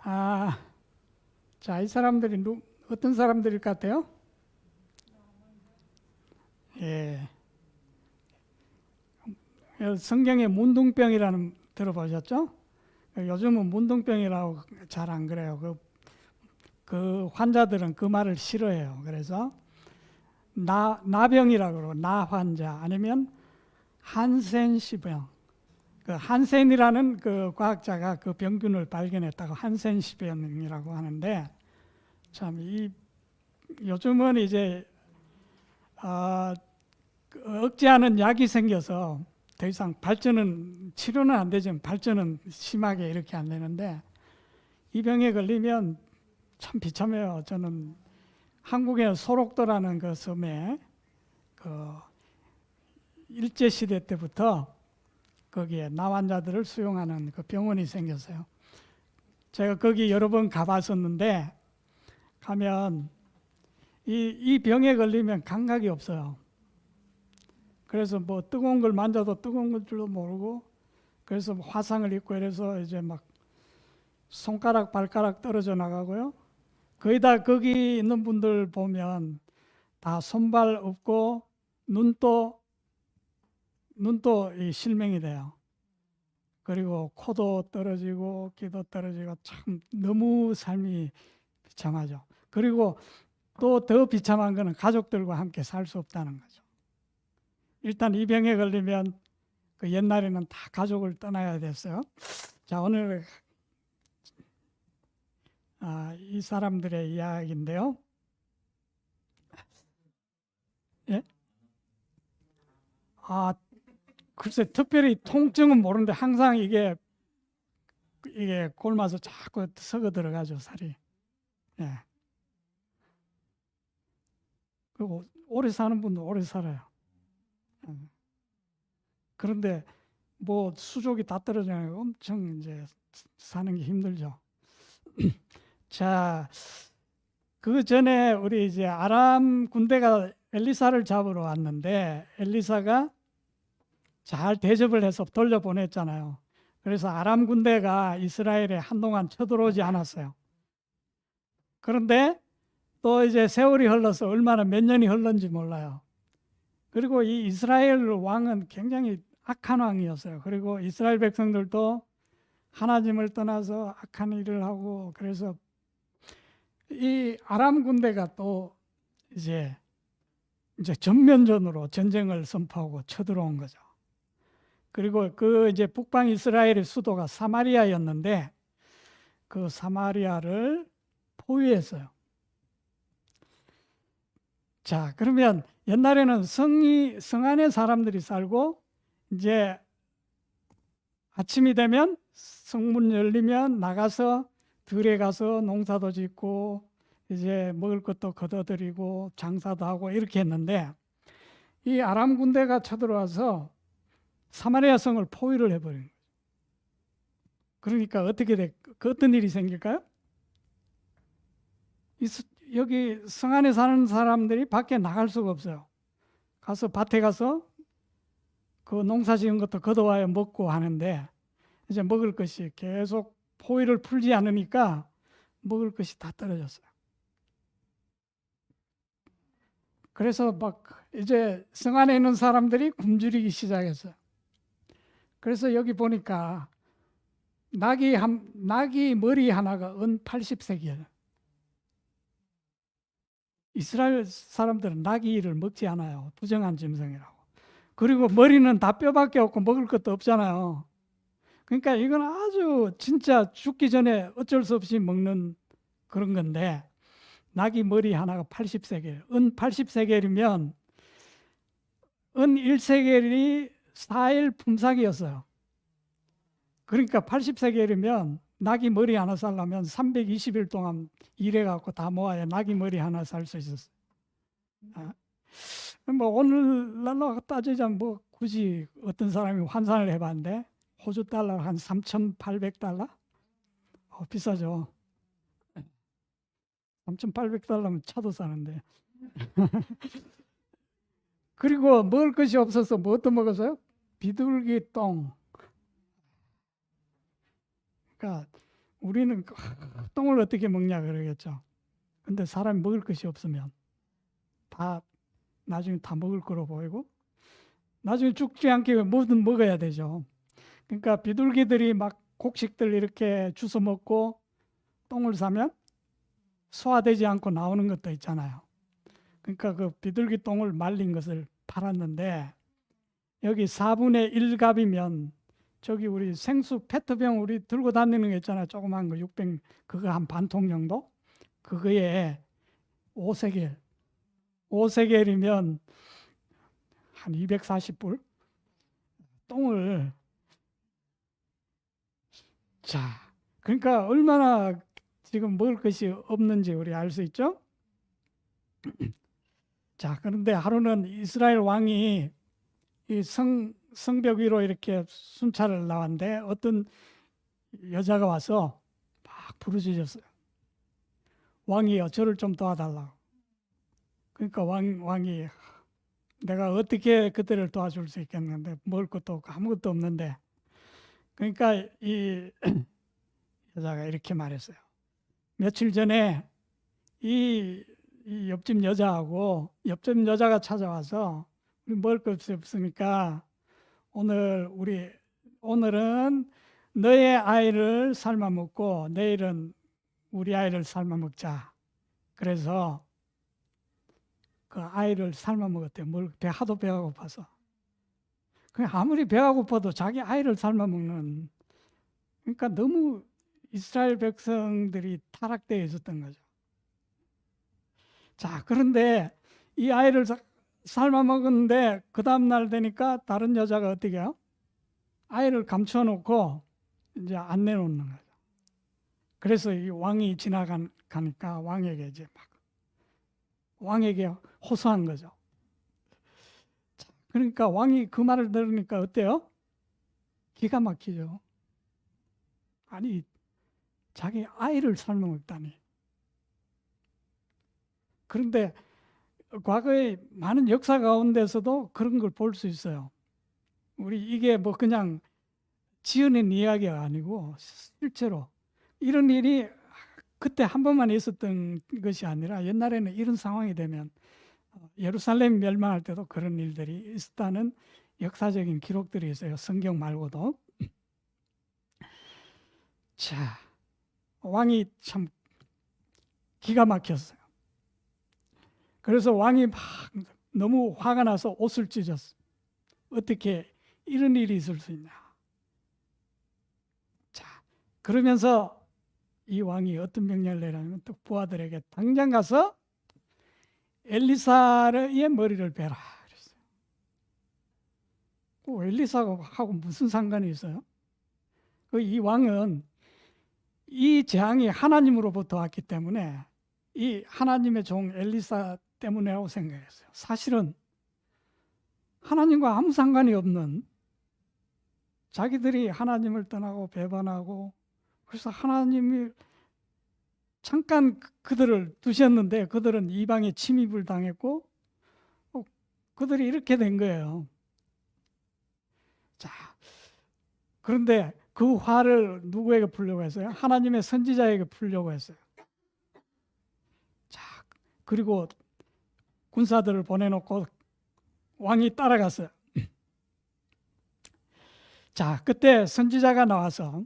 아, 자, 이 사람들이 어떤 사람들일 것 같아요? 예. 성경에 문둥병이라는 들어보셨죠? 요즘은 문둥병이라고 잘 안 그래요. 그 환자들은 그 말을 싫어해요. 그래서 나병이라고 그러고 나 환자 아니면 한센시병. 그 한센이라는 그 과학자가 그 병균을 발견했다고 한센시병이라고 하는데 참 요즘은 이제 억제하는 약이 생겨서 더 이상 치료는 안 되지만 발전은 심하게 이렇게 안 되는데 이 병에 걸리면 참 비참해요. 저는 한국의 소록도라는 그 섬에 그 일제시대 때부터 거기에 나환자들을 수용하는 그 병원이 생겼어요. 제가 거기 여러 번 가봤었는데 가면 이 병에 걸리면 감각이 없어요. 그래서 뭐 뜨거운 걸 만져도 뜨거운 걸 줄도 모르고 그래서 화상을 입고 이래서 이제 막 손가락 발가락 떨어져 나가고요. 거의 다 거기 있는 분들 보면 다 손발 없고 눈도 이 실명이 돼요. 그리고 코도 떨어지고 귀도 떨어지고 참 너무 삶이 비참하죠. 그리고 또 더 비참한 거는 가족들과 함께 살 수 없다는 거죠. 일단 이 병에 걸리면 그 옛날에는 다 가족을 떠나야 됐어요. 자, 오늘 이 사람들의 이야기인데요. 예? 아, 글쎄 특별히 통증은 모르는데 항상 이게 골마서 자꾸 썩어 들어가죠, 살이. 예. 그리고 오래 사는 분도 오래 살아요. 예. 그런데 뭐 수족이 다 떨어져요. 엄청 이제 사는 게 힘들죠. 자, 그 전에 우리 이제 아람 군대가 엘리사를 잡으러 왔는데 엘리사가 잘 대접을 해서 돌려보냈잖아요. 그래서 아람 군대가 이스라엘에 한동안 쳐들어오지 않았어요. 그런데 또 이제 세월이 흘러서 얼마나 몇 년이 흘렀는지 몰라요. 그리고 이 이스라엘 왕은 굉장히 악한 왕이었어요. 그리고 이스라엘 백성들도 하나님을 떠나서 악한 일을 하고 그래서 이 아람 군대가 또 이제 전면전으로 전쟁을 선포하고 쳐들어온 거죠. 그리고 그 이제 북방 이스라엘의 수도가 사마리아였는데 그 사마리아를 포위했어요. 자, 그러면 옛날에는 성 안에 사람들이 살고 이제 아침이 되면 성문 열리면 나가서 들에 가서 농사도 짓고 이제 먹을 것도 걷어들이고 장사도 하고 이렇게 했는데 이 아람 군대가 쳐들어와서 사마리아 성을 포위를 해버린 거예요. 그러니까 어떤 일이 생길까요? 여기 성 안에 사는 사람들이 밖에 나갈 수가 없어요. 가서 밭에 가서 그 농사 지은 것도 걷어와야 먹고 하는데 이제 먹을 것이 계속 포위를 풀지 않으니까 먹을 것이 다 떨어졌어요. 그래서 막 이제 성 안에 있는 사람들이 굶주리기 시작했어요. 그래서 여기 보니까 낙이 머리 하나가 은 80세겔. 이스라엘 사람들은 낙이를 먹지 않아요. 부정한 짐승이라고. 그리고 머리는 다 뼈밖에 없고 먹을 것도 없잖아요. 그러니까 이건 아주 진짜 죽기 전에 어쩔 수 없이 먹는 그런 건데 낙이 머리 하나가 80세겔. 은 80세겔이면 은 1세겔이 4일 품삯이었어요. 그러니까 80세겔이면 낙이 머리 하나 살려면 320일 동안 일해갖고 다 모아야 낙이 머리 하나 살 수 있었어요. 뭐 오늘날로 따지자면 뭐 굳이 어떤 사람이 환산을 해봤는데 호주 달러 한 3,800달러? 비싸죠. 3,800달러면 차도 사는데. 그리고 먹을 것이 없어서 뭐 또 먹었어요? 비둘기 똥. 그러니까 우리는 똥을 어떻게 먹냐 그러겠죠. 근데 사람이 먹을 것이 없으면 다 나중에 다 먹을 거로 보이고 나중에 죽지 않게 뭐든 먹어야 되죠. 그러니까 비둘기들이 막 곡식들 이렇게 주워 먹고 똥을 싸면 소화되지 않고 나오는 것도 있잖아요. 그러니까 그 비둘기 똥을 말린 것을 팔았는데 여기 4분의 1값이면 저기 우리 생수 페트병 우리 들고 다니는 거 있잖아요. 조그만 거 600 그거 한 반 통 정도? 그거에 5세겔 5세겔이면 한 240불 똥을 자 그러니까 얼마나 지금 먹을 것이 없는지 우리 알 수 있죠? 자 그런데 하루는 이스라엘 왕이 이 성벽 위로 이렇게 순찰을 나왔는데 어떤 여자가 와서 막 부르짖었어요. 왕이여 저를 좀 도와달라고. 그러니까 왕이 내가 어떻게 그들을 도와줄 수 있겠는데 먹을 것도 없고 아무것도 없는데 그러니까 이 여자가 이렇게 말했어요. 며칠 전에 이 옆집 옆집 여자가 찾아와서 우리 먹을 것이 없으니까 오늘은 너의 아이를 삶아 먹고 내일은 우리 아이를 삶아 먹자. 그래서 그 아이를 삶아 먹었대요. 하도 배가 고파서. 아무리 배가 고파도 자기 아이를 삶아 먹는 그러니까 너무 이스라엘 백성들이 타락되어 있었던 거죠. 자, 그런데 이 아이를 삶아 먹었는데 그 다음 날 되니까 다른 여자가 어떻게 해요? 아이를 감춰놓고 이제 안 내놓는 거죠. 그래서 이 왕이 지나가니까 왕에게 이제 막 왕에게 호소한 거죠. 자, 그러니까 왕이 그 말을 들으니까 어때요? 기가 막히죠. 아니 자기 아이를 삶아 먹다니. 그런데 과거의 많은 역사 가운데서도 그런 걸 볼 수 있어요. 우리 이게 뭐 그냥 지어낸 이야기가 아니고 실제로 이런 일이 그때 한 번만 있었던 것이 아니라 옛날에는 이런 상황이 되면 예루살렘 멸망할 때도 그런 일들이 있었다는 역사적인 기록들이 있어요. 성경 말고도. 자, 왕이 참 기가 막혔어요. 그래서 왕이 막 너무 화가 나서 옷을 찢었어요. 어떻게 이런 일이 있을 수 있냐. 자, 그러면서 이 왕이 어떤 명령을 내려면 또 부하들에게 당장 가서 엘리사의 머리를 베라 그랬어요. 엘리사하고 무슨 상관이 있어요? 이 왕은 이 재앙이 하나님으로부터 왔기 때문에 이 하나님의 종 엘리사 때문이라고 생각했어요. 사실은 하나님과 아무 상관이 없는 자기들이 하나님을 떠나고 배반하고 그래서 하나님이 잠깐 그들을 두셨는데 그들은 이방에 침입을 당했고 그들이 이렇게 된 거예요. 자, 그런데 그 화를 누구에게 풀려고 했어요? 하나님의 선지자에게 풀려고 했어요. 자, 그리고 군사들을 보내놓고 왕이 따라갔어요. 자, 그때 선지자가 나와서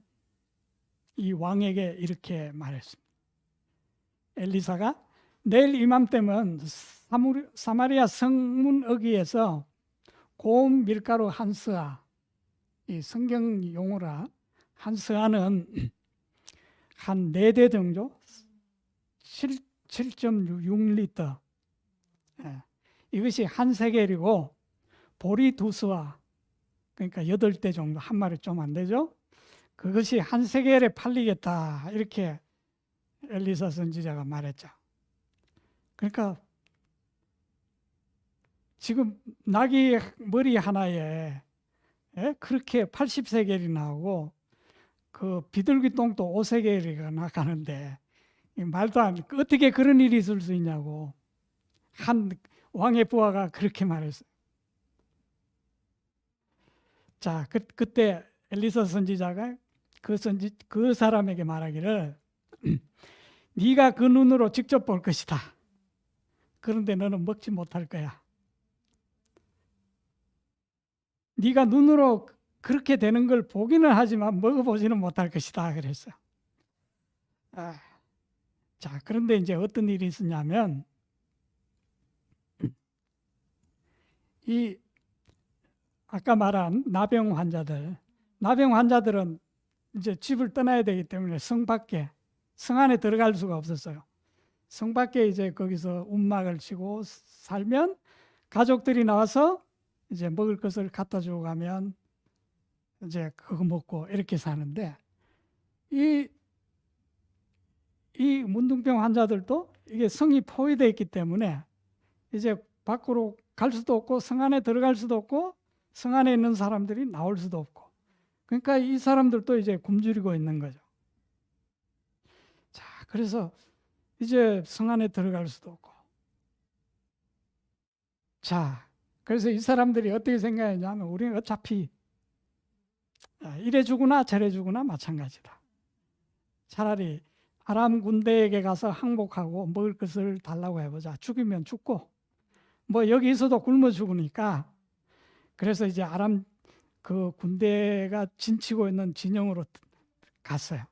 이 왕에게 이렇게 말했습니다. 엘리사가 내일 이맘때면 사마리아 성문 어귀에서 고운 밀가루 한 스아, 이 성경 용어라 한 스아는 한 4대 정도 7.6리터 이것이 한 세겔이고 보리 2스아 그러니까 8대 정도 한 마리 좀 안 되죠? 그것이 한 세겔에 팔리겠다 이렇게 엘리사 선지자가 말했죠. 그러니까 지금 나귀 머리 하나에 그렇게 80세겔이 나오고 그 비둘기 똥도 5세겔이 나가는데 말도 안 어떻게 그런 일이 있을 수 있냐고 한 왕의 부하가 그렇게 말했어요. 자, 그때 엘리사 선지자가 그것은 그 사람에게 말하기를 네가 그 눈으로 직접 볼 것이다. 그런데 너는 먹지 못할 거야. 네가 눈으로 그렇게 되는 걸 보기는 하지만 먹어보지는 못할 것이다. 그랬어요. 자, 그런데 이제 어떤 일이 있었냐면 이 아까 말한 나병 환자들은 이제 집을 떠나야 되기 때문에 성 안에 들어갈 수가 없었어요. 성 밖에 이제 거기서 움막을 치고 살면 가족들이 나와서 이제 먹을 것을 갖다 주고 가면 이제 그거 먹고 이렇게 사는데 이 문둥병 환자들도 이게 성이 포위되어 있기 때문에 이제 밖으로 갈 수도 없고 성 안에 들어갈 수도 없고 성 안에 있는 사람들이 나올 수도 없고 그러니까 이 사람들도 이제 굶주리고 있는 거죠. 자, 그래서 이제 성 안에 들어갈 수도 없고 자, 그래서 이 사람들이 어떻게 생각했냐면 우리는 어차피 이래 주구나 저래 주구나 마찬가지다. 차라리 아람 군대에게 가서 항복하고 먹을 것을 달라고 해보자. 죽이면 죽고 뭐 여기 있어도 굶어 죽으니까 그래서 이제 아람 그 군대가 진치고 있는 진영으로 갔어요.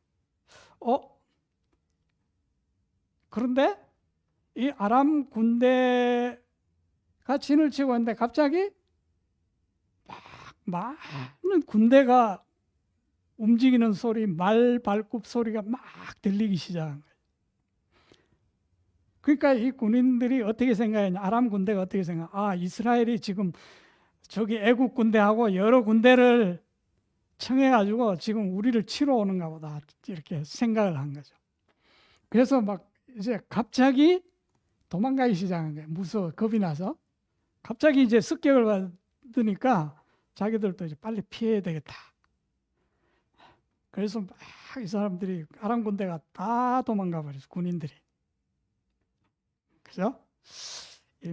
그런데 이 아람 군대가 진을 치고 있는데 갑자기 막 많은 군대가 움직이는 소리, 말 발굽 소리가 막 들리기 시작한 거예요. 그러니까 이 군인들이 어떻게 생각했냐? 아람 군대가 어떻게 생각? 이스라엘이 지금 저기 애국 군대하고 여러 군대를 청해가지고 지금 우리를 치러 오는가 보다 이렇게 생각을 한 거죠. 그래서 막 이제 갑자기 도망가기 시작한 거예요. 무서워, 겁이 나서 갑자기 이제 습격을 받으니까 자기들도 이제 빨리 피해야 되겠다. 그래서 막 이 사람들이 아람 군대가 다 도망가 버렸어, 군인들이. 그죠?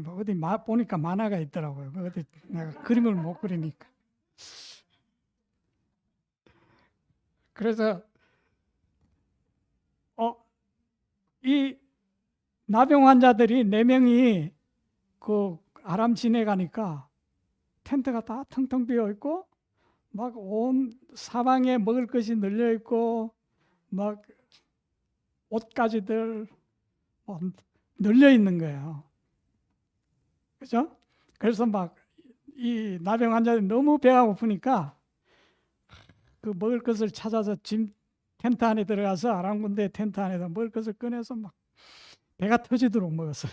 뭐 어디 보니까 만화가 있더라고요. 어디 내가 그림을 못 그리니까. 그래서 이 나병 환자들이 4명이 그 아람 진에 가니까 텐트가 다 텅텅 비어 있고 막 온 사방에 먹을 것이 널려 있고 막 옷가지들 널려 있는 거예요. 그죠? 그래서 막 이 나병 환자들이 너무 배가 고프니까 그 먹을 것을 찾아서 텐트 안에 들어가서 아람 군대 텐트 안에서 먹을 것을 꺼내서 막 배가 터지도록 먹었어요.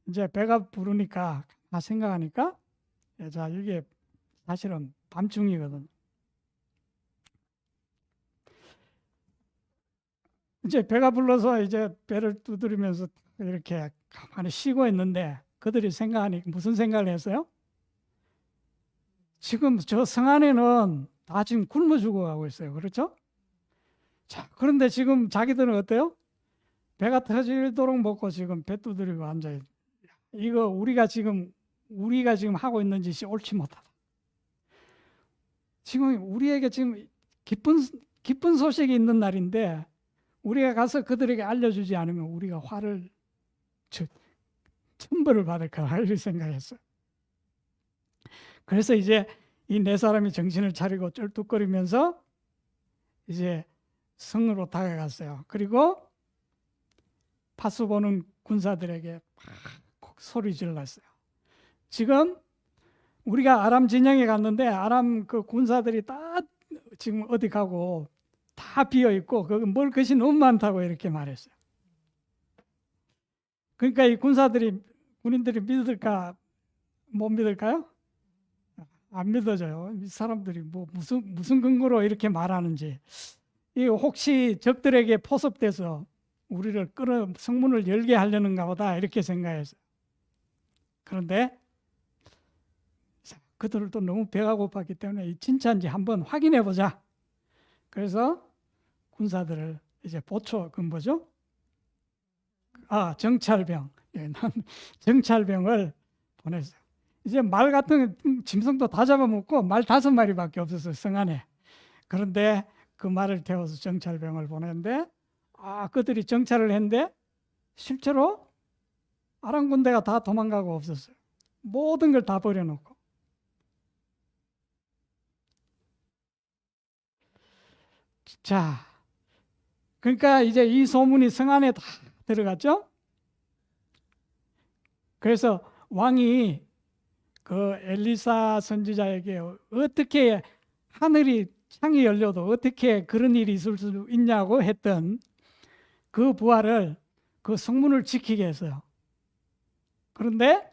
이제 배가 부르니까 생각하니까 자, 이게 사실은 밤중이거든요. 이제 배가 불러서 이제 배를 두드리면서 이렇게 가만히 쉬고 있는데 그들이 무슨 생각을 했어요? 지금 저 성 안에는 다 지금 굶어 죽어가고 있어요. 그렇죠? 자, 그런데 지금 자기들은 어때요? 배가 터지도록 먹고 지금 배 두드리고 앉아있어요. 이거 우리가 지금 하고 있는 짓이 옳지 못하다. 지금 우리에게 지금 기쁜 소식이 있는 날인데 우리가 가서 그들에게 알려주지 않으면 우리가 천벌을 받을 거라 이렇게 생각했어요. 그래서 이제 이 4사람이 정신을 차리고 쩔뚝거리면서 이제 성으로 다가갔어요. 그리고 파수 보는 군사들에게 막 소리 질렀어요. 지금 우리가 아람 진영에 갔는데 아람 그 군사들이 다 지금 어디 가고 다 비어 있고 거기 먹을 것이 너무 많다고 이렇게 말했어요. 그러니까 이 군인들이 믿을까 못 믿을까요? 안 믿어져요. 이 사람들이 뭐 무슨 근거로 이렇게 말하는지. 이 혹시 적들에게 포섭돼서 우리를 성문을 열게 하려는가 보다 이렇게 생각했어요. 그런데 그들도 너무 배가 고팠기 때문에 이 진짜인지 한번 확인해 보자. 그래서 군사들을 이제 뭐죠? 정찰병. 정찰병을 보냈어요. 이제 말 같은 짐승도 다 잡아먹고 말 5마리밖에 없었어요, 성 안에. 그런데 그 말을 태워서 정찰병을 보냈는데 그들이 정찰을 했는데 실제로 아람 군대가 다 도망가고 없었어요. 모든 걸 다 버려놓고. 자, 그러니까 이제 이 소문이 성 안에 다 들어갔죠. 그래서 왕이 그 엘리사 선지자에게 어떻게 하늘이 창이 열려도 어떻게 그런 일이 있을 수 있냐고 했던 그 부하를 그 성문을 지키게 했어요. 그런데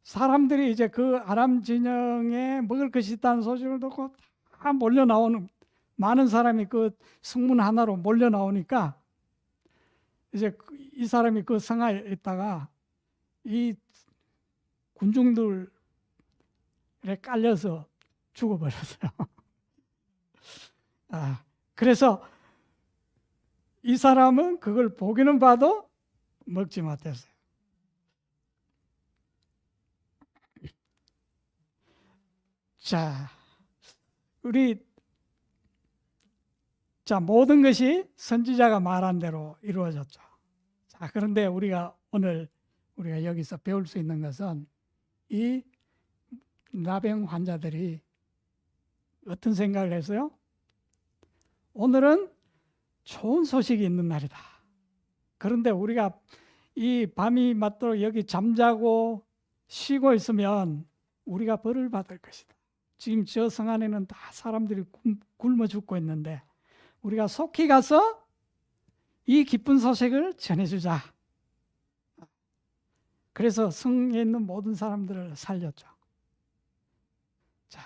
사람들이 이제 그 아람 진영에 먹을 것이 있다는 소식을 듣고 다 몰려 나오는, 많은 사람이 그 성문 하나로 몰려 나오니까 이제 이 사람이 그 성에 있다가 이 군중들에 깔려서 죽어버렸어요. 그래서 이 사람은 그걸 보기는 봐도 먹지 못했어요. 자, 모든 것이 선지자가 말한 대로 이루어졌죠. 자, 그런데 오늘 우리가 여기서 배울 수 있는 것은 이 나병 환자들이 어떤 생각을 했어요? 오늘은 좋은 소식이 있는 날이다. 그런데 우리가 이 밤이 맞도록 여기 잠자고 쉬고 있으면 우리가 벌을 받을 것이다. 지금 저 성 안에는 다 사람들이 굶어 죽고 있는데 우리가 속히 가서 이 기쁜 소식을 전해주자. 그래서 성에 있는 모든 사람들을 살렸죠. 자,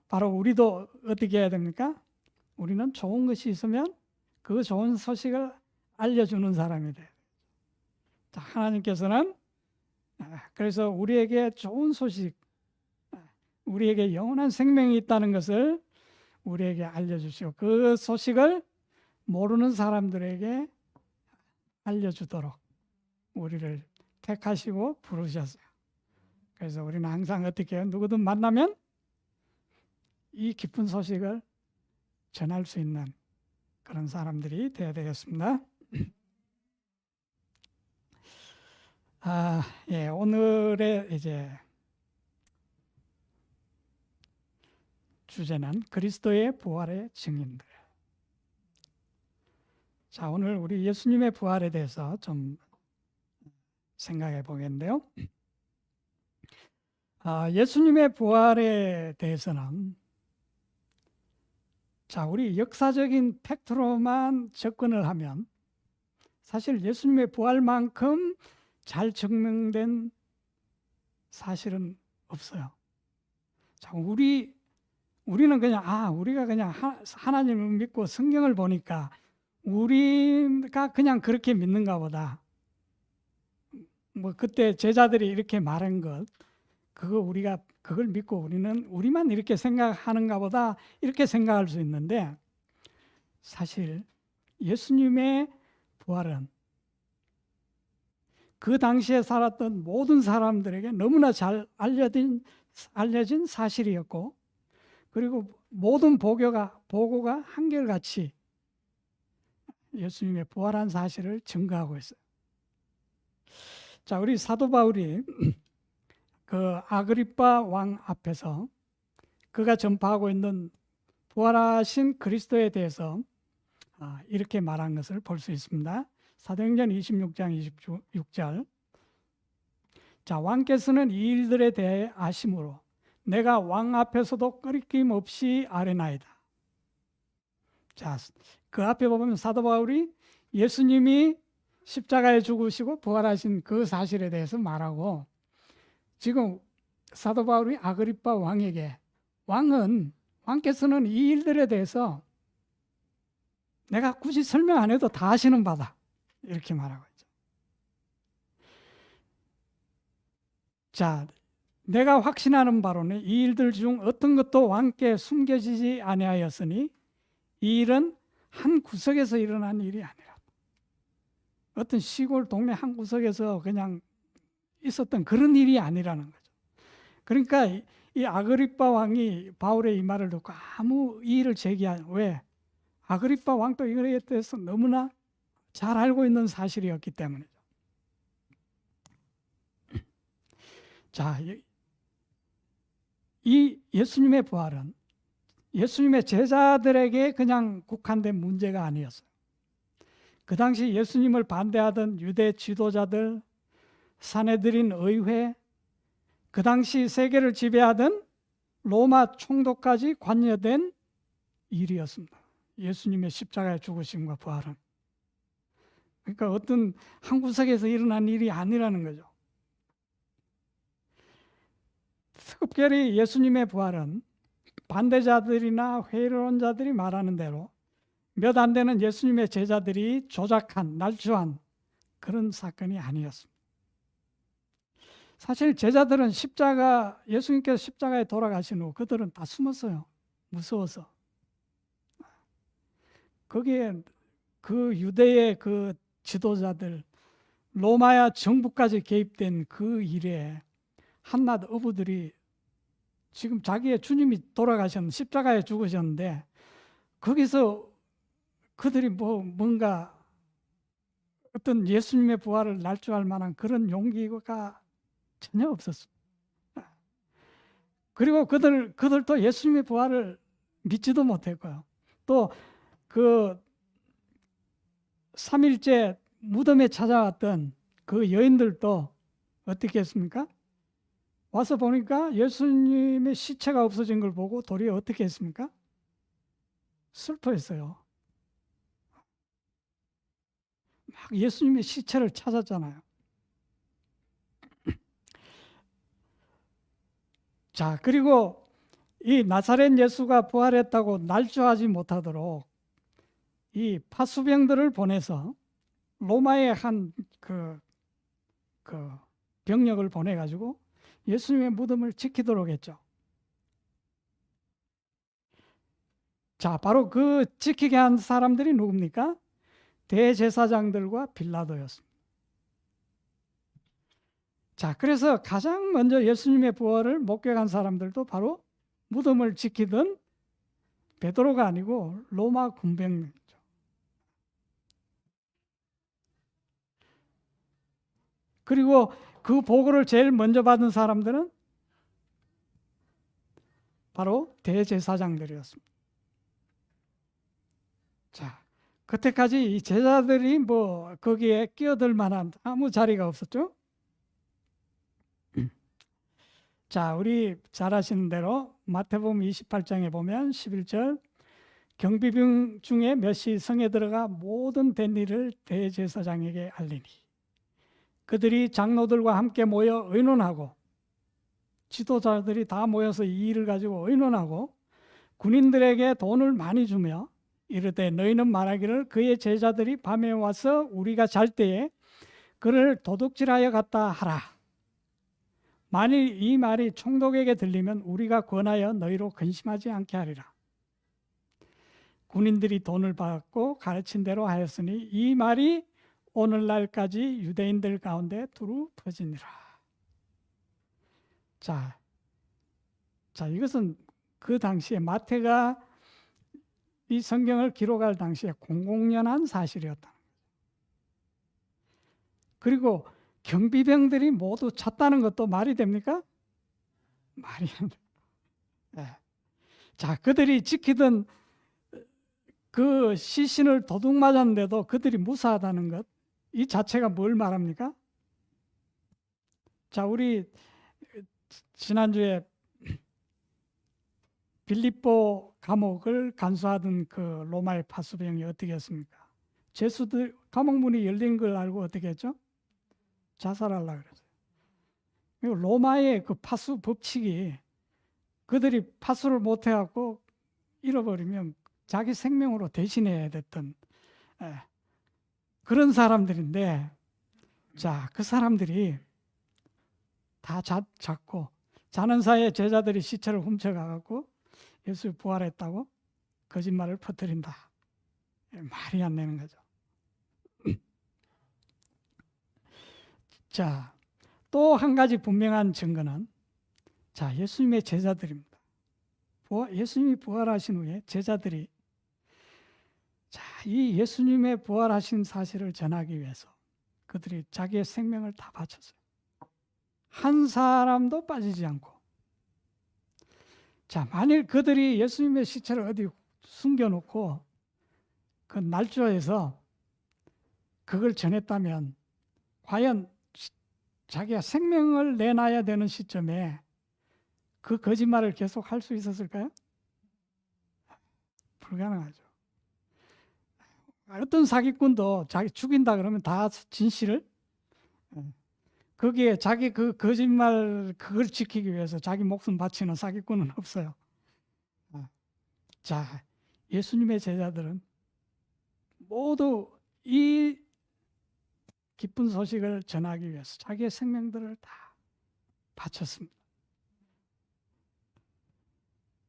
바로 우리도 어떻게 해야 됩니까? 우리는 좋은 것이 있으면 그 좋은 소식을 알려주는 사람이 돼요. 자, 하나님께서는 그래서 우리에게 좋은 소식, 우리에게 영원한 생명이 있다는 것을 우리에게 알려주시고 그 소식을 모르는 사람들에게 알려주도록 우리를 택하시고 부르셨어요. 그래서 우리는 항상 어떻게 해요? 누구든 만나면 이 기쁜 소식을 전할 수 있는 그런 사람들이 되어야 되겠습니다. 오늘의 이제 주제는 그리스도의 부활의 증인들. 자, 오늘 우리 예수님의 부활에 대해서 좀 생각해 보겠는데요. 예수님의 부활에 대해서는 우리 역사적인 팩트로만 접근을 하면 사실 예수님의 부활만큼 잘 증명된 사실은 없어요. 우리는 그냥 우리가 그냥 하나님을 믿고 성경을 보니까 우리가 그냥 그렇게 믿는가 보다. 그때 제자들이 이렇게 말한 것, 우리가 그걸 믿고 우리만 이렇게 생각하는가 보다 이렇게 생각할 수 있는데 사실 예수님의 부활은 그 당시에 살았던 모든 사람들에게 너무나 잘 알려진 사실이었고 그리고 모든 보고가 한결같이 예수님의 부활한 사실을 증거하고 있어요. 자, 우리 사도 바울이 그 아그리빠 왕 앞에서 그가 전파하고 있는 부활하신 그리스도에 대해서 이렇게 말한 것을 볼 수 있습니다. 사도행전 26장 26절. 자, 왕께서는 이 일들에 대해 아심으로 내가 왕 앞에서도 끊김 없이 아뢰나이다. 자, 그 앞에 보면 사도 바울이 예수님이 십자가에 죽으시고 부활하신 그 사실에 대해서 말하고 지금 사도 바울이 아그리빠 왕에게 왕께서는 이 일들에 대해서 내가 굳이 설명 안 해도 다 아시는 바다. 이렇게 말하고 있죠. 자, 내가 확신하는 바로는 이 일들 중 어떤 것도 왕께 숨겨지지 아니하였으니 이 일은 한 구석에서 일어난 일이 아니라 어떤 시골 동네 한 구석에서 그냥 있었던 그런 일이 아니라는 거죠. 그러니까 이 아그리빠 왕이 바울의 이 말을 듣고 아무 이의를 제기한, 왜? 아그리빠 왕도 이거에 대해서 너무나 잘 알고 있는 사실이었기 때문이죠. 자, 이 예수님의 부활은 예수님의 제자들에게 그냥 국한된 문제가 아니었어요. 그 당시 예수님을 반대하던 유대 지도자들, 사내들인 의회, 그 당시 세계를 지배하던 로마 총독까지 관여된 일이었습니다. 예수님의 십자가의 죽으심과 부활은. 그러니까 어떤 한 구석에서 일어난 일이 아니라는 거죠. 특별히 예수님의 부활은 반대자들이나 회의론자들이 말하는 대로 몇 안 되는 예수님의 제자들이 조작한, 날조한 그런 사건이 아니었습니다. 사실 제자들은 예수님께서 십자가에 돌아가신 후 그들은 다 숨었어요. 무서워서. 거기에 그 유대의 그 지도자들, 로마야 정부까지 개입된 그 일에 한낱 어부들이 지금 자기의 주님이 돌아가셨는데, 십자가에 죽으셨는데, 거기서 그들이 뭔가 어떤 예수님의 부활을 날조할 만한 그런 용기가 전혀 없었습니다. 그리고 그들도 예수님의 부활을 믿지도 못했고요. 또 그 3일째 무덤에 찾아왔던 그 여인들도 어떻게 했습니까? 와서 보니까 예수님의 시체가 없어진 걸 보고 도리어 어떻게 했습니까? 슬퍼했어요. 막 예수님의 시체를 찾았잖아요. 자, 그리고 이 나사렛 예수가 부활했다고 날조하지 못하도록 이 파수병들을 보내서 로마의 한 그 병력을 보내가지고 예수님의 무덤을 지키도록 했죠. 자, 바로 그 지키게 한 사람들이 누굽니까? 대제사장들과 빌라도였습니다. 자, 그래서 가장 먼저 예수님의 부활을 목격한 사람들도 바로 무덤을 지키던 베드로가 아니고 로마 군병이죠. 그리고 그 보고를 제일 먼저 받은 사람들은 바로 대제사장들이었습니다. 자, 그때까지 이 제자들이 거기에 끼어들 만한 아무 자리가 없었죠. 자, 우리 잘 아시는 대로 마태복음 28장에 보면 11절, 경비병 중에 몇이 성에 들어가 모든 된 일을 대제사장에게 알리니 그들이 장로들과 함께 모여 의논하고, 지도자들이 다 모여서 이 일을 가지고 의논하고 군인들에게 돈을 많이 주며 이르되 너희는 말하기를 그의 제자들이 밤에 와서 우리가 잘 때에 그를 도둑질하여 갔다 하라. 만일 이 말이 총독에게 들리면 우리가 권하여 너희로 근심하지 않게 하리라. 군인들이 돈을 받고 가르친 대로 하였으니 이 말이 오늘날까지 유대인들 가운데 두루 퍼지니라. 자, 이것은 그 당시에 마태가 이 성경을 기록할 당시에 공공연한 사실이었다. 그리고 경비병들이 모두 찼다는 것도 말이 됩니까? 말이 안 돼. 네. 자, 그들이 지키던 그 시신을 도둑 맞았는데도 그들이 무사하다는 것, 이 자체가 뭘 말합니까? 자, 우리 지난주에 빌립보 감옥을 간수하던 그 로마의 파수병이 어떻게 했습니까? 죄수들 감옥문이 열린 걸 알고 어떻게 했죠? 자살하려고 그랬어요. 그리고 로마의 그 파수 법칙이 그들이 파수를 못 해갖고 잃어버리면 자기 생명으로 대신해야 됐던 그런 사람들인데, 자, 그 사람들이 다 잡고 자는 사이에 제자들이 시체를 훔쳐가갖고 예수 부활했다고 거짓말을 퍼뜨린다. 말이 안 되는 거죠. 자, 또 한 가지 분명한 증거는 자, 예수님의 제자들입니다. 예수님이 부활하신 후에 제자들이 자, 이 예수님의 부활하신 사실을 전하기 위해서 그들이 자기의 생명을 다 바쳤어요. 한 사람도 빠지지 않고. 자, 만일 그들이 예수님의 시체를 어디 숨겨놓고 그 날조에서 그걸 전했다면 과연 자기가 생명을 내놔야 되는 시점에 그 거짓말을 계속 할 수 있었을까요? 불가능하죠. 어떤 사기꾼도 자기 죽인다 그러면 다 진실을 거기에 자기 그 거짓말 그걸 지키기 위해서 자기 목숨 바치는 사기꾼은 없어요. 자, 예수님의 제자들은 모두 이 기쁜 소식을 전하기 위해서 자기의 생명들을 다 바쳤습니다.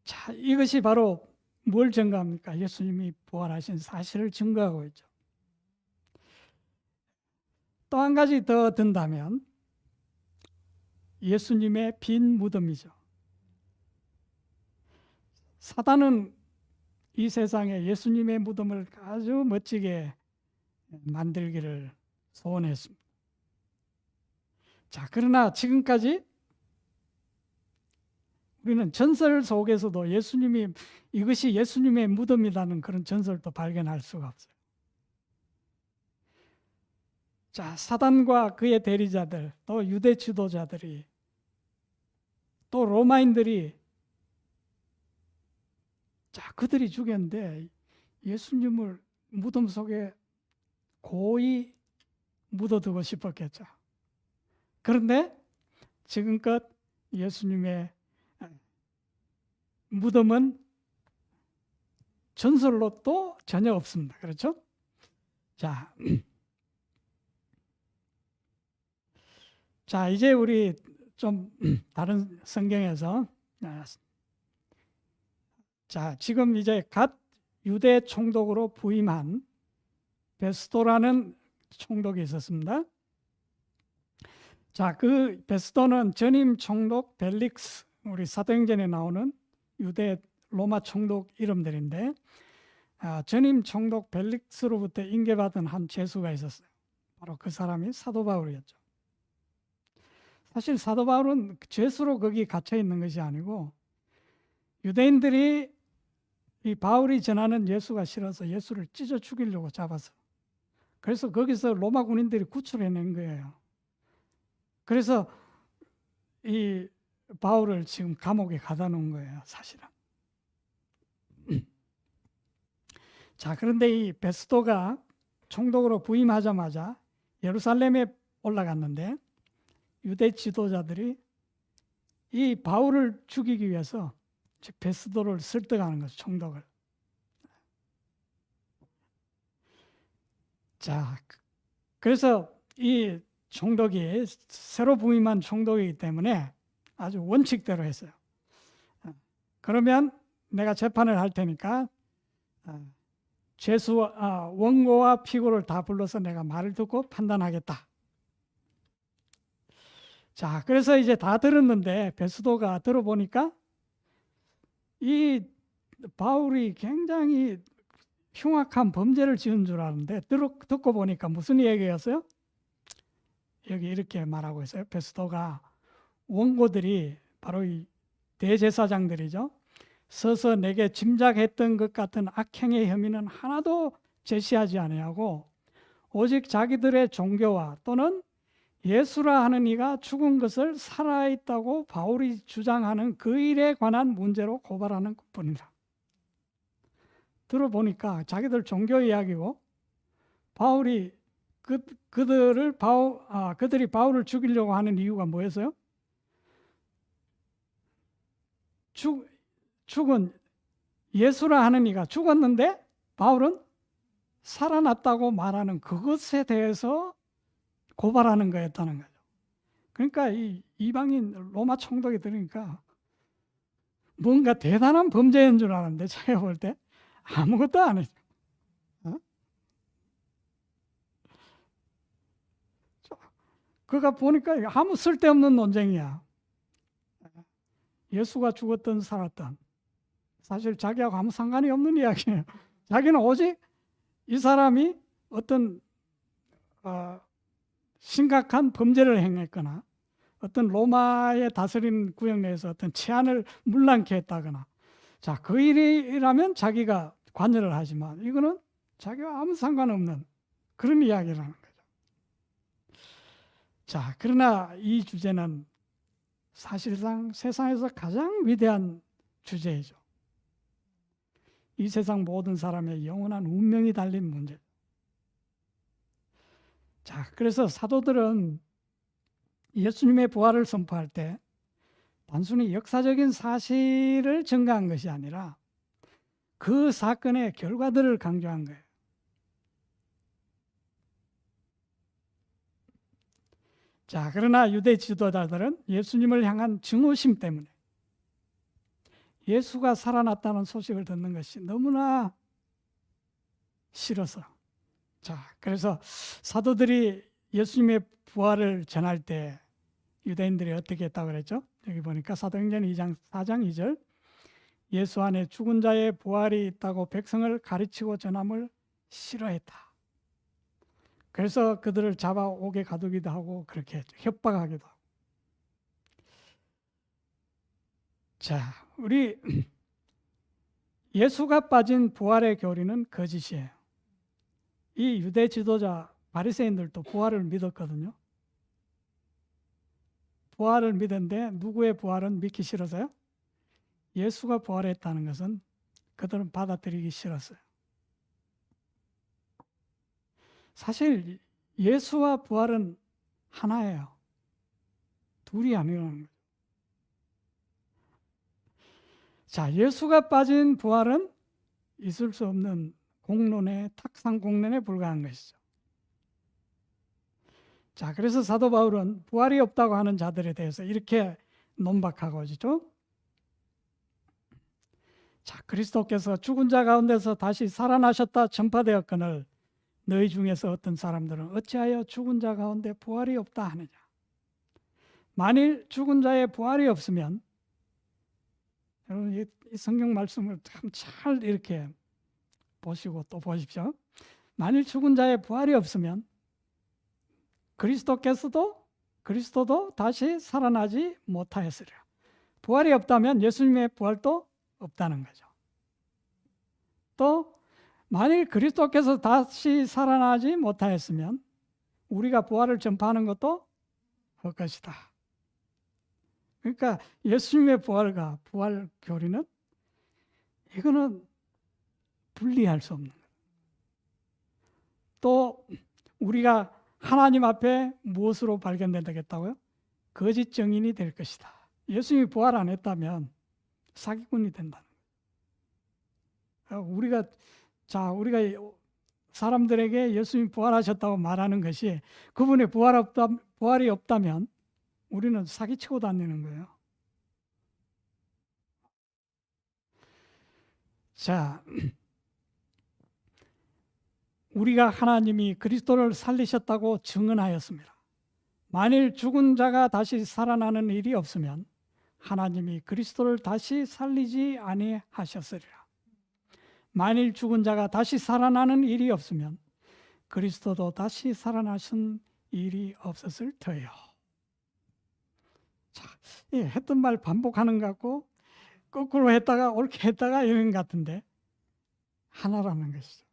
자, 이것이 바로 뭘 증거합니까? 예수님이 부활하신 사실을 증거하고 있죠. 또 한 가지 더 든다면 예수님의 빈 무덤이죠. 사단은 이 세상에 예수님의 무덤을 아주 멋지게 만들기를 소원했습니다. 자, 그러나 지금까지 우리는 전설 속에서도 예수님이 이것이 예수님의 무덤이라는 그런 전설도 발견할 수가 없어요. 자, 사단과 그의 대리자들, 또 유대 지도자들이, 또 로마인들이 자, 그들이 죽였는데 예수님을 무덤 속에 고이 묻어두고 싶었겠죠. 그런데 지금껏 예수님의 무덤은 전설로 또 전혀 없습니다. 그렇죠? 자, 자, 이제 우리 좀 다른 성경에서 자, 지금 이제 갓 유대 총독으로 부임한 베스도라는 총독이 있었습니다. 자, 그 베스도는 전임 총독 벨릭스, 우리 사도행전에 나오는 유대 로마 총독 이름들인데 전임 총독 벨릭스로부터 인계받은 한 죄수가 있었어요. 바로 그 사람이 사도 바울이었죠. 사실 사도 바울은 죄수로 거기 갇혀 있는 것이 아니고 유대인들이 이 바울이 전하는 예수가 싫어서 예수를 찢어 죽이려고 잡았어. 그래서 거기서 로마 군인들이 구출해낸 거예요. 그래서 이 바울을 지금 감옥에 가다 놓은 거예요, 사실은. 자, 그런데 이 베스도가 총독으로 부임하자마자 예루살렘에 올라갔는데 유대 지도자들이 이 바울을 죽이기 위해서 베스도를 설득하는 거죠, 총독을. 자, 그래서 이 총독이 새로 부임한 총독이기 때문에 아주 원칙대로 했어요. 그러면 내가 재판을 할 테니까 죄수 원고와 피고를 다 불러서 내가 말을 듣고 판단하겠다. 자, 그래서 이제 다 들었는데 베스도가 들어보니까 이 바울이 굉장히 흉악한 범죄를 지은 줄 아는데 듣고 보니까 무슨 얘기였어요? 여기 이렇게 말하고 있어요. 베스도가 원고들이 바로 이 대제사장들이죠. 서서 내게 짐작했던 것 같은 악행의 혐의는 하나도 제시하지 아니하고 오직 자기들의 종교와 또는 예수라 하는 이가 죽은 것을 살아있다고 바울이 주장하는 그 일에 관한 문제로 고발하는 것뿐이다. 들어보니까 자기들 종교 이야기고 바울이 그들이 바울을 죽이려고 하는 이유가 뭐였어요? 죽은 예수라 하는 이가 죽었는데 바울은 살아났다고 말하는 그것에 대해서 고발하는 거였다는 거죠. 그러니까 이 이방인 로마 총독이 들으니까 뭔가 대단한 범죄인 줄 알았는데 제가 볼 때 아무것도 안 했죠. 그가 보니까 아무 쓸데없는 논쟁이야. 예수가 죽었든 살았든 사실 자기하고 아무 상관이 없는 이야기예요. 자기는 오직 이 사람이 어떤 심각한 범죄를 행했거나 어떤 로마의 다스린 구역 내에서 어떤 치안을 문란케 했다거나, 자, 그 일이라면 자기가 관여를 하지만 이거는 자기와 아무 상관없는 그런 이야기라는 거죠. 자, 그러나 이 주제는 사실상 세상에서 가장 위대한 주제이죠. 이 세상 모든 사람의 영원한 운명이 달린 문제. 자, 그래서 사도들은 예수님의 부활을 선포할 때 단순히 역사적인 사실을 증거한 것이 아니라 그 사건의 결과들을 강조한 거예요. 자, 그러나 유대 지도자들은 예수님을 향한 증오심 때문에 예수가 살아났다는 소식을 듣는 것이 너무나 싫어서, 자, 그래서 사도들이 예수님의 부활을 전할 때 유대인들이 어떻게 했다고 그랬죠? 여기 보니까 사도행전 2장 4장 2절, 예수 안에 죽은 자의 부활이 있다고 백성을 가르치고 전함을 싫어했다. 그래서 그들을 잡아 옥에 가두기도 하고 그렇게 했죠. 협박하기도 하고. 자, 우리 예수가 빠진 부활의 교리는 거짓이에요. 이 유대 지도자 바리새인들도 부활을 믿었거든요. 부활을 믿었는데 누구의 부활은 믿기 싫어서요? 예수가 부활했다는 것은 그들은 받아들이기 싫었어요. 사실 예수와 부활은 하나예요. 둘이 아니라는 거죠. 자, 예수가 빠진 부활은 있을 수 없는 공론의 탁상 공론에 불과한 것이죠. 자, 그래서 사도 바울은 부활이 없다고 하는 자들에 대해서 이렇게 논박하고 있죠. 자, 그리스도께서 죽은 자 가운데서 다시 살아나셨다 전파되었거늘 너희 중에서 어떤 사람들은 어찌하여 죽은 자 가운데 부활이 없다 하느냐. 만일 죽은 자의 부활이 없으면, 여러분 이 성경 말씀을 참 잘 이렇게 보시고 또 보십시오. 만일 죽은 자의 부활이 없으면 그리스도도 다시 살아나지 못하였으리라. 부활이 없다면 예수님의 부활도 없다는 거죠. 또 만일 그리스도께서 다시 살아나지 못하였으면 우리가 부활을 전파하는 것도 헛것이다. 그러니까 예수님의 부활과 부활 교리는 이거는 분리할 수 없는 거예요. 또 우리가 하나님 앞에 무엇으로 발견되겠다고요? 거짓 증인이 될 것이다. 예수님이 부활 안 했다면 사기꾼이 된다는 거예요. 우리가 사람들에게 예수님이 부활하셨다고 말하는 것이 그분의 부활이 없다면 우리는 사기치고 다니는 거예요. 자, 우리가 하나님이 그리스도를 살리셨다고 증언하였습니다. 만일 죽은 자가 다시 살아나는 일이 없으면 하나님이 그리스도를 다시 살리지 아니하셨으리라. 만일 죽은 자가 다시 살아나는 일이 없으면 그리스도도 다시 살아나신 일이 없었을 터예요. 자, 했던 말 반복하는 것 같고 거꾸로 했다가 옳게 했다가 이런 것 같은데 하나라는 것이죠.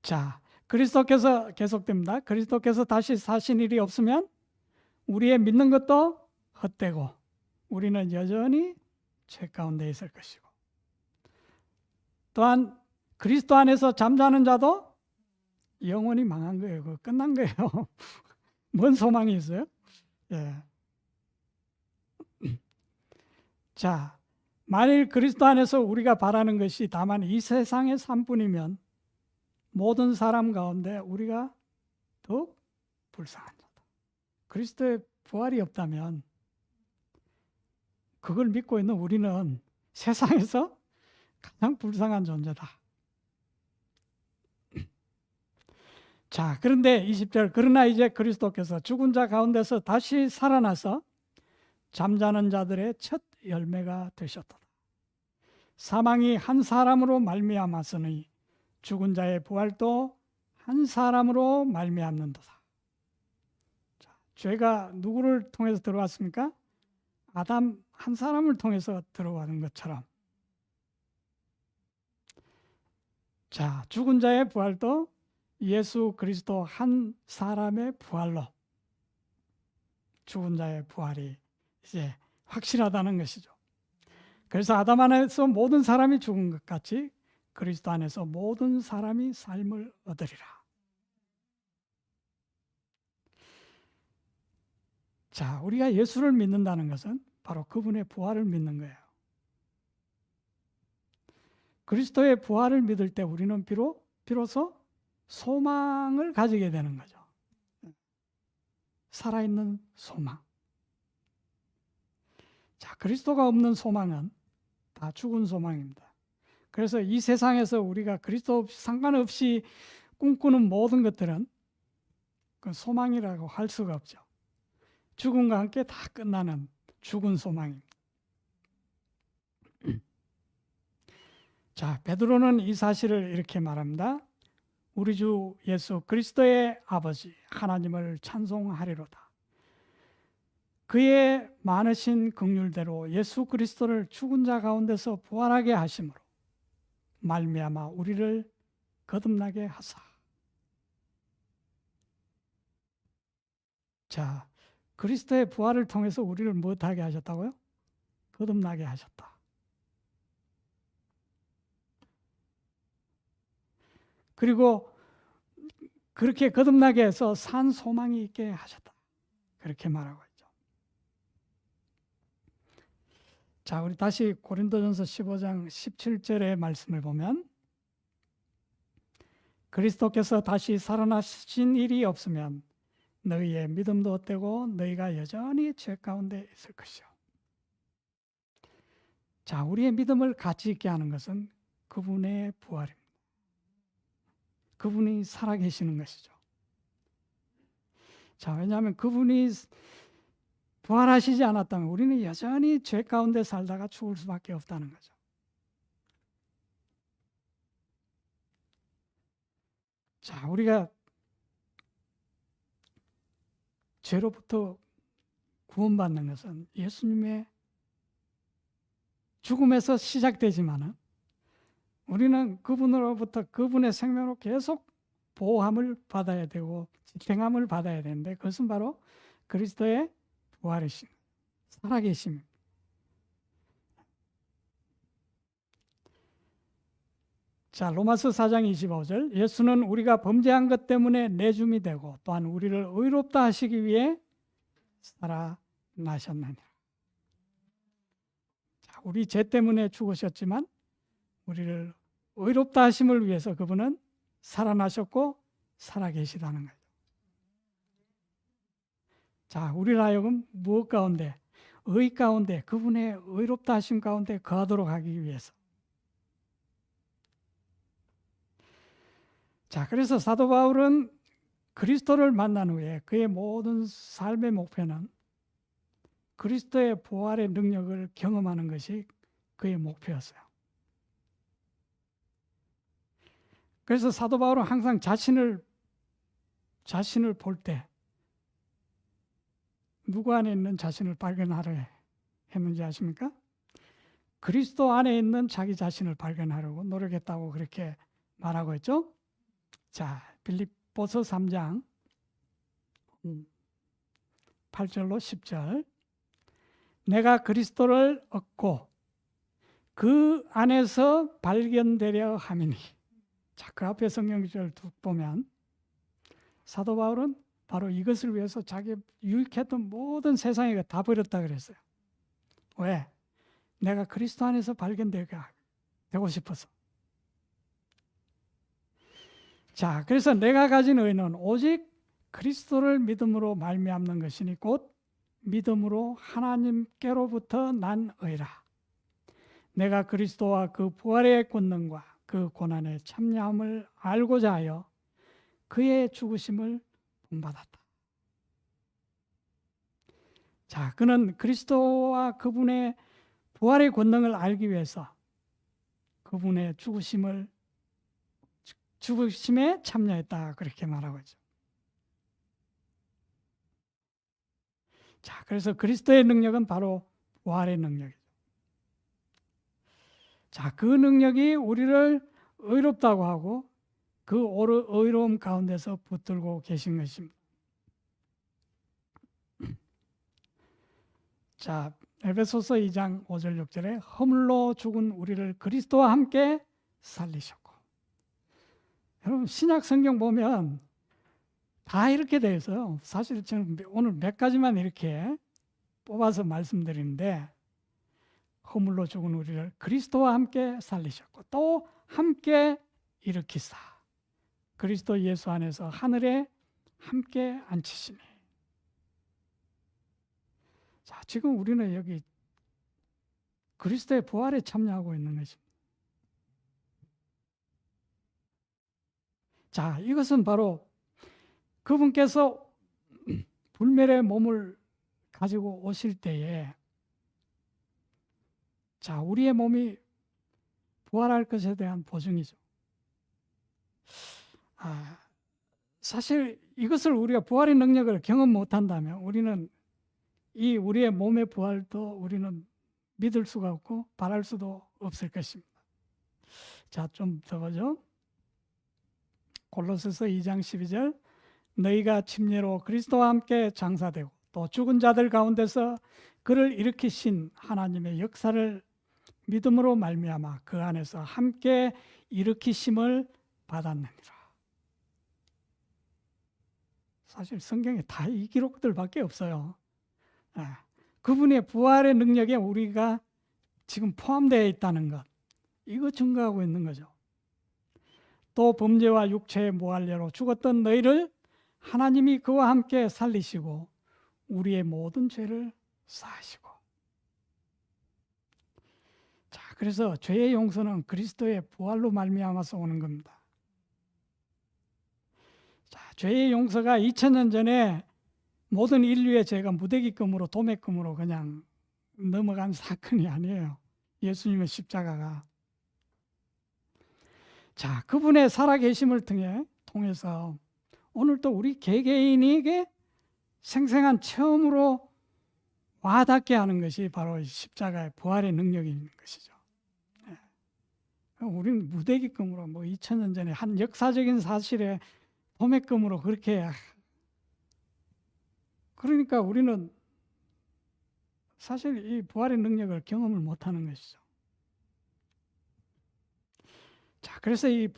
자, 그리스도께서 계속됩니다. 그리스도께서 다시 사신 일이 없으면 우리의 믿는 것도 헛되고 우리는 여전히 죄 가운데 있을 것이고, 또한 그리스도 안에서 잠자는 자도 영원히 망한 거예요. 그거 끝난 거예요. 뭔 소망이 있어요? 예. 자, 만일 그리스도 안에서 우리가 바라는 것이 다만 이 세상의 삶뿐이면 모든 사람 가운데 우리가 더욱 불쌍한 자다. 그리스도의 부활이 없다면 그걸 믿고 있는 우리는 세상에서 가장 불쌍한 존재다. 자, 그런데 20절, 그러나 이제 그리스도께서 죽은 자 가운데서 다시 살아나서 잠자는 자들의 첫 열매가 되셨도다. 사망이 한 사람으로 말미암았으니 죽은 자의 부활도 한 사람으로 말미암는도다. 자, 죄가 누구를 통해서 들어왔습니까? 아담 한 사람을 통해서 들어가는 것처럼, 자, 죽은 자의 부활도 예수 그리스도 한 사람의 부활로 죽은 자의 부활이 이제 확실하다는 것이죠. 그래서 아담 안에서 모든 사람이 죽은 것 같이 그리스도 안에서 모든 사람이 삶을 얻으리라. 자, 우리가 예수를 믿는다는 것은 바로 그분의 부활을 믿는 거예요. 그리스도의 부활을 믿을 때 우리는 비로소 소망을 가지게 되는 거죠. 살아있는 소망. 자, 그리스도가 없는 소망은 다 죽은 소망입니다. 그래서 이 세상에서 우리가 그리스도 상관없이 꿈꾸는 모든 것들은 그 소망이라고 할 수가 없죠. 죽음과 함께 다 끝나는 죽은 소망입니다. 자, 베드로는 이 사실을 이렇게 말합니다. 우리 주 예수 그리스도의 아버지 하나님을 찬송하리로다. 그의 많으신 긍휼대로 예수 그리스도를 죽은 자 가운데서 부활하게 하심으로 말미암아 우리를 거듭나게 하사. 자, 그리스도의 부활을 통해서 우리를 무엇하게 하셨다고요? 거듭나게 하셨다. 그리고 그렇게 거듭나게 해서 산 소망이 있게 하셨다. 그렇게 말하고 있죠. 자, 우리 다시 고린도전서 15장 17절의 말씀을 보면 그리스도께서 다시 살아나신 일이 없으면 너희의 믿음도 헛되고 너희가 여전히 죄 가운데 있을 것이요. 자, 우리의 믿음을 가치 있게 하는 것은 그분의 부활입니다. 그분이 살아계시는 것이죠. 자, 왜냐하면 그분이 부활하시지 않았다면 우리는 여전히 죄 가운데 살다가 죽을 수밖에 없다는 거죠. 자, 우리가 죄로부터 구원받는 것은 예수님의 죽음에서 시작되지만은 우리는 그분으로부터 그분의 생명으로 계속 보호함을 받아야 되고 지탱함을 받아야 되는데 그것은 바로 그리스도의 부활이심, 살아계심. 자, 로마서 4장 25절, 예수는 우리가 범죄한 것 때문에 내줌이 되고 또한 우리를 의롭다 하시기 위해 살아나셨느니라. 자, 우리 죄 때문에 죽으셨지만 우리를 의롭다 하심을 위해서 그분은 살아나셨고 살아계시다는 거죠. 자, 우리를 하여금 무엇 가운데? 의 가운데, 그분의 의롭다 하심 가운데 거하도록 하기 위해서. 자, 그래서 사도 바울은 그리스도를 만난 후에 그의 모든 삶의 목표는 그리스도의 부활의 능력을 경험하는 것이 그의 목표였어요. 그래서 사도 바울은 항상 자신을 볼 때 누구 안에 있는 자신을 발견하려 했는지 아십니까? 그리스도 안에 있는 자기 자신을 발견하려고 노력했다고 그렇게 말하고 있죠. 자, 빌립보서 3장 8절로 10절, 내가 그리스도를 얻고 그 안에서 발견되려 함이니. 자, 그 앞에 성경절을 쭉 보면 사도 바울은 바로 이것을 위해서 자기 유익했던 모든 세상에 다 버렸다 그랬어요. 왜? 내가 그리스도 안에서 발견되고 싶어서. 자, 그래서 내가 가진 의는 오직 그리스도를 믿음으로 말미암는 것이니 곧 믿음으로 하나님께로부터 난 의라. 내가 그리스도와 그 부활의 권능과 그 고난의 참여함을 알고자 하여 그의 죽으심을 본받았다. 자, 그는 그리스도와 그분의 부활의 권능을 알기 위해서 그분의 죽으심에 참여했다. 그렇게 말하고 있죠. 자, 그래서 그리스도의 능력은 바로 부활의 능력이죠. 자, 그 능력이 우리를 의롭다고 하고 그 의로움 가운데서 붙들고 계신 것입니다. 자, 에베소서 2장 5절 6절에 허물로 죽은 우리를 그리스도와 함께 살리셨고. 여러분, 신약 성경 보면 다 이렇게 되어 있어요. 사실 저는 오늘 몇 가지만 이렇게 뽑아서 말씀드리는데, 허물로 죽은 우리를 그리스도와 함께 살리셨고 또 함께 일으키사 그리스도 예수 안에서 하늘에 함께 앉히시네. 자, 지금 우리는 여기 그리스도의 부활에 참여하고 있는 것입니다. 자, 이것은 바로 그분께서 불멸의 몸을 가지고 오실 때에 자, 우리의 몸이 부활할 것에 대한 보증이죠. 사실 이것을 우리가 부활의 능력을 경험 못한다면 우리는 이 우리의 몸의 부활도 우리는 믿을 수가 없고 바랄 수도 없을 것입니다. 자, 좀 더 보죠. 골로새서 2장 12절 너희가 침례로 그리스도와 함께 장사되고 또 죽은 자들 가운데서 그를 일으키신 하나님의 역사를 믿음으로 말미암아 그 안에서 함께 일으키심을 받았느니라. 사실 성경에 다 이 기록들밖에 없어요. 그분의 부활의 능력에 우리가 지금 포함되어 있다는 것, 이거 증거하고 있는 거죠. 또 범죄와 육체의 모할례로 죽었던 너희를 하나님이 그와 함께 살리시고 우리의 모든 죄를 사하시고. 자, 그래서 죄의 용서는 그리스도의 부활로 말미암아서 오는 겁니다. 자, 죄의 용서가 2000년 전에 모든 인류의 죄가 무대기금으로 도매금으로 그냥 넘어간 사건이 아니에요. 예수님의 십자가가. 자, 그분의 살아계심을 통해서 오늘도 우리 개개인에게 생생한 체험으로 와닿게 하는 것이 바로 십자가의 부활의 능력인 것이죠. 우리는 무대기금으로 2000년 전에 한 역사적인 사실에 도매금으로 그렇게, 그러니까 우리는 사실 이 부활의 능력을 경험을 못하는 것이죠. 자, 그래서 이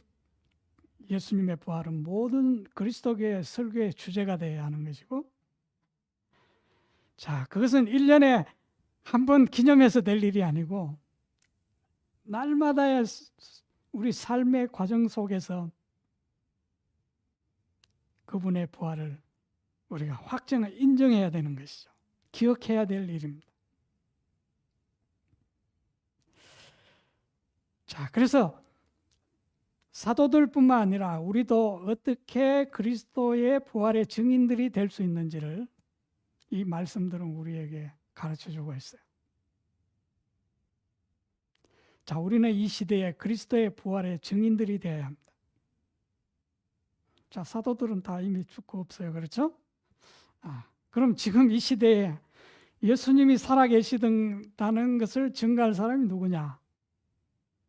예수님의 부활은 모든 그리스도교의 설교의 주제가 되어야 하는 것이고, 자, 그것은 1년에 한 번 기념해서 될 일이 아니고 날마다의 우리 삶의 과정 속에서 그분의 부활을 우리가 확정을 인정해야 되는 것이죠. 기억해야 될 일입니다. 자, 그래서 사도들뿐만 아니라 우리도 어떻게 그리스도의 부활의 증인들이 될 수 있는지를 이 말씀들은 우리에게 가르쳐주고 있어요. 자, 우리는 이 시대에 그리스도의 부활의 증인들이 되어야 합니다. 자, 사도들은 다 이미 죽고 없어요. 그렇죠? 그럼 지금 이 시대에 예수님이 살아계시다는 것을 증거할 사람이 누구냐?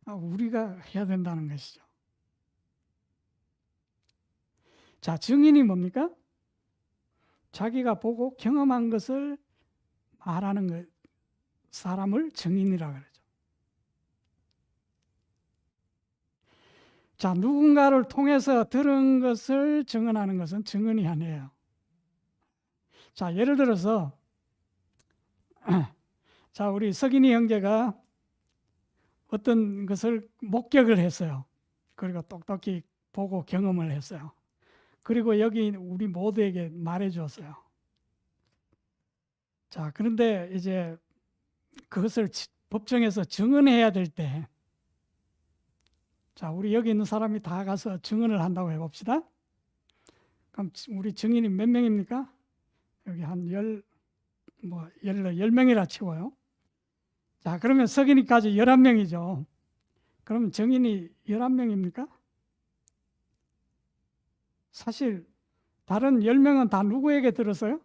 우리가 해야 된다는 것이죠. 자, 증인이 뭡니까? 자기가 보고 경험한 것을 말하는 것, 사람을 증인이라 그러죠. 자, 누군가를 통해서 들은 것을 증언하는 것은 증언이 아니에요. 자, 예를 들어서 자, 우리 석인이 형제가 어떤 것을 목격을 했어요. 그리고 똑똑히 보고 경험을 했어요. 그리고 여기 우리 모두에게 말해 주었어요. 자, 그런데 이제 그것을 법정에서 증언해야 될 때, 자, 우리 여기 있는 사람이 다 가서 증언을 한다고 해봅시다. 그럼 우리 증인이 몇 명입니까? 여기 한 10명이라 치고요. 자, 그러면 석인이까지 11명이죠. 그러면 증인이 11명입니까? 사실 다른 10명은 다 누구에게 들었어요?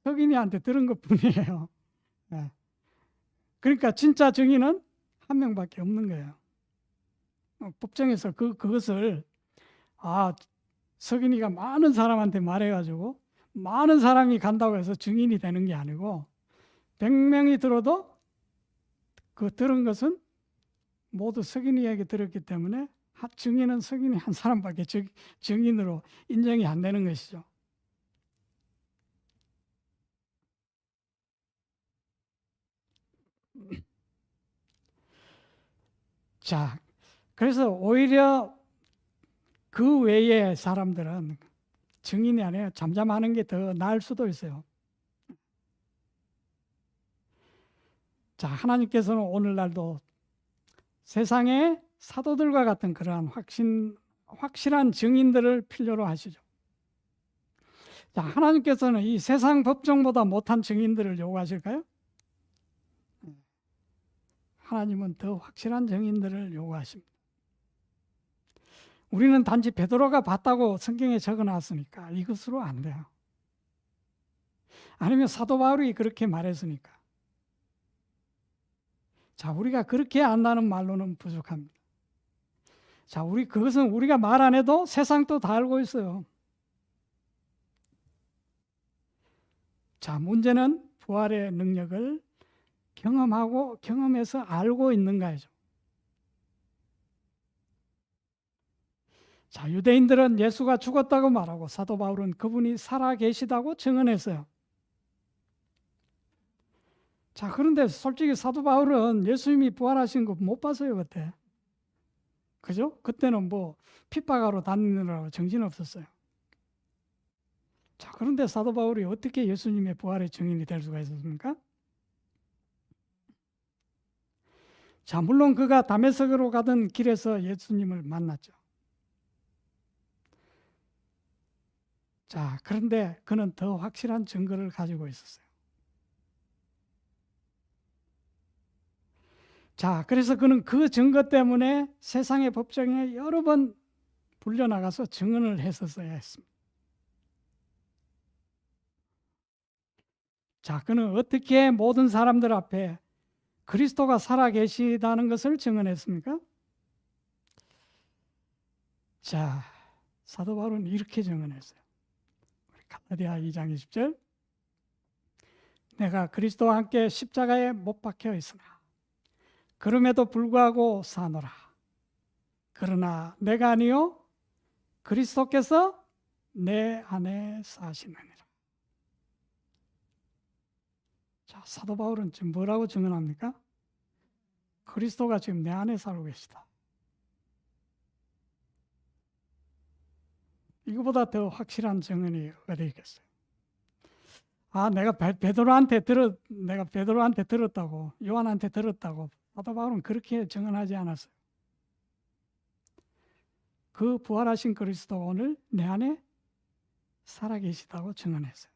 석인이한테 들은 것 뿐이에요. 네. 그러니까 진짜 증인은 한 명밖에 없는 거예요. 법정에서 그것을 석인이가 많은 사람한테 말해가지고 많은 사람이 간다고 해서 증인이 되는 게 아니고 100명이 들어도 그 들은 것은 모두 석인이에게 들었기 때문에 증인은 석인이 한 사람밖에 증인으로 인정이 안 되는 것이죠. 자, 그래서 오히려 그 외의 사람들은 증인이 아니라 잠잠하는 게 더 나을 수도 있어요. 자, 하나님께서는 오늘날도 세상에 사도들과 같은 그러한 확실한 증인들을 필요로 하시죠. 자, 하나님께서는 이 세상 법정보다 못한 증인들을 요구하실까요? 하나님은 더 확실한 증인들을 요구하십니다. 우리는 단지 베드로가 봤다고 성경에 적어놨으니까 이것으로 안 돼요. 아니면 사도 바울이 그렇게 말했으니까. 자, 우리가 그렇게 안다는 말로는 부족합니다. 자, 그것은 우리가 말 안 해도 세상도 다 알고 있어요. 자, 문제는 부활의 능력을 경험해서 알고 있는가죠. 자, 유대인들은 예수가 죽었다고 말하고 사도 바울은 그분이 살아 계시다고 증언했어요. 자, 그런데 솔직히 사도 바울은 예수님이 부활하신 거 못 봤어요, 그때. 그죠? 그때는 뭐 핍박하러 다니느라고 정신없었어요. 자, 그런데 사도 바울이 어떻게 예수님의 부활의 증인이 될 수가 있었습니까? 자, 물론 그가 다메섹으로 가던 길에서 예수님을 만났죠. 자, 그런데 그는 더 확실한 증거를 가지고 있었어요. 자, 그래서 그는 그 증거 때문에 세상의 법정에 여러 번 불려나가서 증언을 했었어야 했습니다. 자, 그는 어떻게 모든 사람들 앞에 그리스도가 살아계시다는 것을 증언했습니까? 자, 사도 바울은 이렇게 증언했어요. 갈라디아 2장 20절, 내가 그리스도와 함께 십자가에 못 박혀 있으나 그럼에도 불구하고 사노라. 그러나 내가 아니요 그리스도께서 내 안에 사시느니라. 자, 사도 바울은 지금 뭐라고 증언합니까? 그리스도가 지금 내 안에 살고 계시다. 이거보다 더 확실한 증언이 어디 있겠어요? 내가 베드로한테 들었다고, 요한한테 들었다고. 사도 바울은 그렇게 증언하지 않았어요. 그 부활하신 그리스도가 오늘 내 안에 살아계시다고 증언했어요.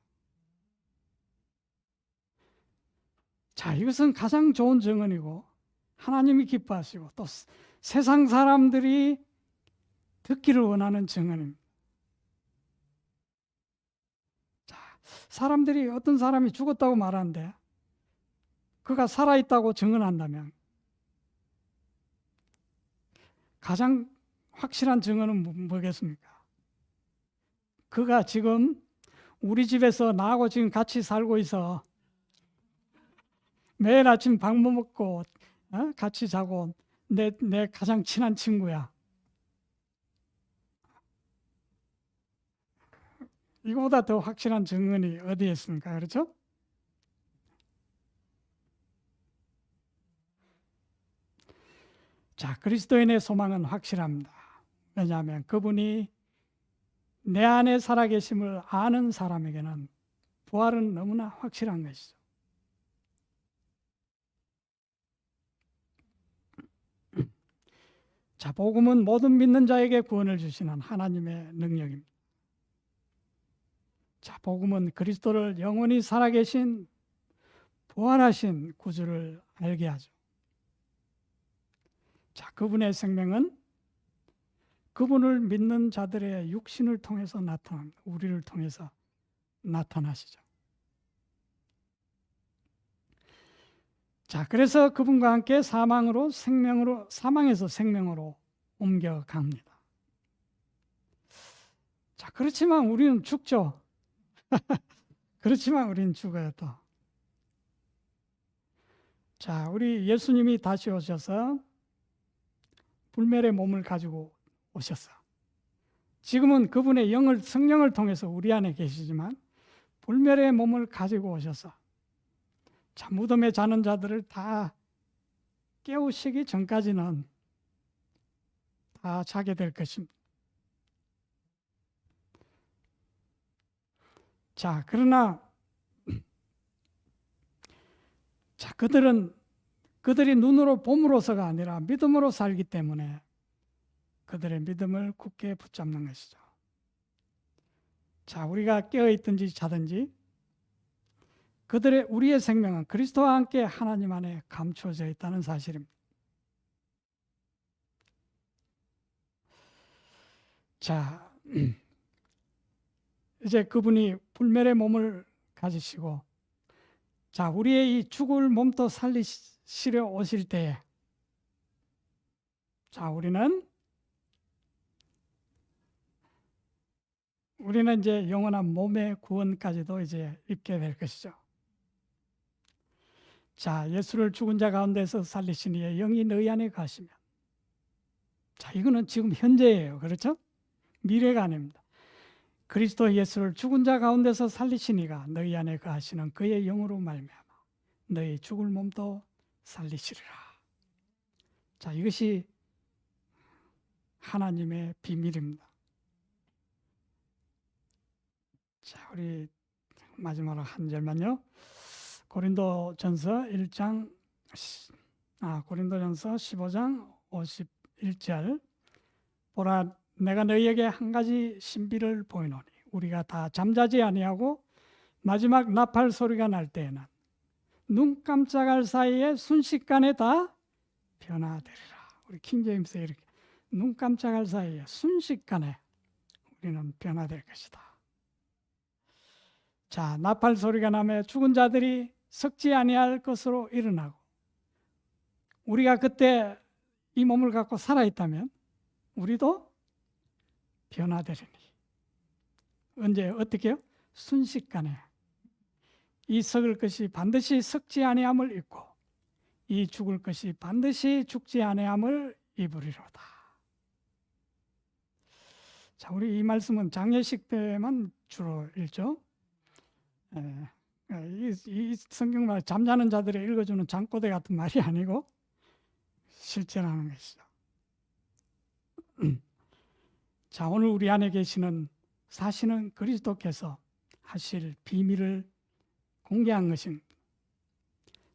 자, 이것은 가장 좋은 증언이고 하나님이 기뻐하시고 또 세상 사람들이 듣기를 원하는 증언입니다. 자, 사람들이 어떤 사람이 죽었다고 말하는데 그가 살아있다고 증언한다면 가장 확실한 증언은 뭐겠습니까? 그가 지금 우리 집에서 나하고 지금 같이 살고 있어. 매일 아침 밥 먹고 같이 자고 내 가장 친한 친구야. 이거보다 더 확실한 증언이 어디에 있습니까? 그렇죠? 자, 그리스도인의 소망은 확실합니다. 왜냐하면 그분이 내 안에 살아계심을 아는 사람에게는 부활은 너무나 확실한 것이죠. 자, 복음은 모든 믿는 자에게 구원을 주시는 하나님의 능력입니다. 자, 복음은 그리스도를 영원히 살아계신 부활하신 구주를 알게 하죠. 자, 그분의 생명은 그분을 믿는 자들의 육신을 통해서 나타납니다. 우리를 통해서 나타나시죠. 자, 그래서 그분과 함께 사망에서 생명으로 옮겨갑니다. 자, 그렇지만 우리는 죽죠. 그렇지만 우리는 죽어요, 또. 자, 우리 예수님이 다시 오셔서 불멸의 몸을 가지고 오셨어. 지금은 그분의 성령을 통해서 우리 안에 계시지만 불멸의 몸을 가지고 오셔서 자, 무덤에 자는 자들을 다 깨우시기 전까지는 다 자게 될 것입니다. 자, 그러나 자, 그들이 눈으로 봄으로서가 아니라 믿음으로 살기 때문에 그들의 믿음을 굳게 붙잡는 것이죠. 자, 우리가 깨어있든지 자든지 우리의 생명은 그리스도와 함께 하나님 안에 감추어져 있다는 사실입니다. 자, 이제 그분이 불멸의 몸을 가지시고 자, 우리의 이 죽을 몸도 살리시려 오실 때에 자, 우리는 이제 영원한 몸의 구원까지도 이제 입게 될 것이죠. 자, 예수를 죽은 자 가운데서 살리신 이의 영이 너희 안에 가시면 자, 이거는 지금 현재예요. 그렇죠? 미래가 아닙니다. 그리스도 예수를 죽은 자 가운데서 살리신 이가 너희 안에 거하시는 그의 영으로 말미암아 너희 죽을 몸도 살리시리라. 자, 이것이 하나님의 비밀입니다. 자, 우리 마지막으로 한 절만요. 고린도전서 15장 51절. 보라, 내가 너희에게 한 가지 신비를 보이노니 우리가 다 잠자지 아니하고 마지막 나팔 소리가 날 때에는 눈 깜짝할 사이에 순식간에 다 변화되리라. 우리 킹제임스에 이렇게 눈 깜짝할 사이에 순식간에 우리는 변화될 것이다. 자, 나팔 소리가 나면 죽은 자들이 썩지 아니할 것으로 일어나고 우리가 그때 이 몸을 갖고 살아있다면 우리도 변화되리니 언제 어떻게요? 순식간에 이 썩을 것이 반드시 썩지 아니함을 입고 이 죽을 것이 반드시 죽지 아니함을 입으리로다. 자, 우리 이 말씀은 장례식 때만 주로 읽죠. 이 성경말 잠자는 자들이 읽어주는 잠꼬대 같은 말이 아니고 실제라는 것이죠. 자, 오늘 우리 안에 계시는 사실은 그리스도께서 하실 비밀을 공개한 것입니다.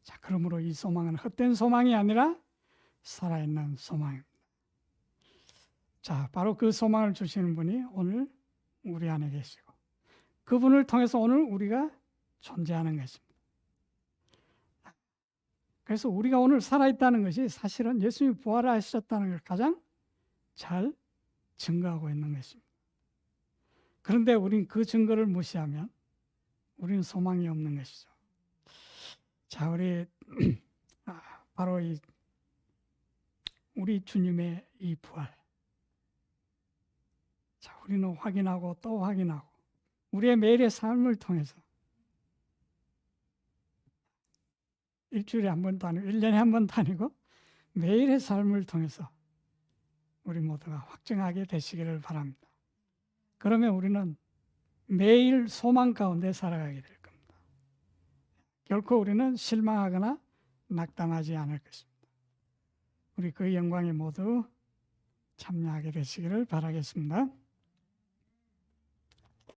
자, 그러므로 이 소망은 헛된 소망이 아니라 살아있는 소망입니다. 자, 바로 그 소망을 주시는 분이 오늘 우리 안에 계시고 그분을 통해서 오늘 우리가 존재하는 것입니다. 그래서 우리가 오늘 살아있다는 것이 사실은 예수님이 부활하셨다는 걸 가장 잘 증거하고 있는 것입니다. 그런데 우린 그 증거를 무시하면 우리는 소망이 없는 것이죠. 자, 우리 바로 우리 주님의 이 부활. 자, 우리는 확인하고 또 확인하고 우리의 매일의 삶을 통해서 일주일에 한 번도 아니고 1년에 한 번도 아니고 매일의 삶을 통해서 우리 모두가 확증하게 되시기를 바랍니다. 그러면 우리는 매일 소망 가운데 살아가게 될 겁니다. 결코 우리는 실망하거나 낙담하지 않을 것입니다. 우리 그 영광에 모두 참여하게 되시기를 바라겠습니다.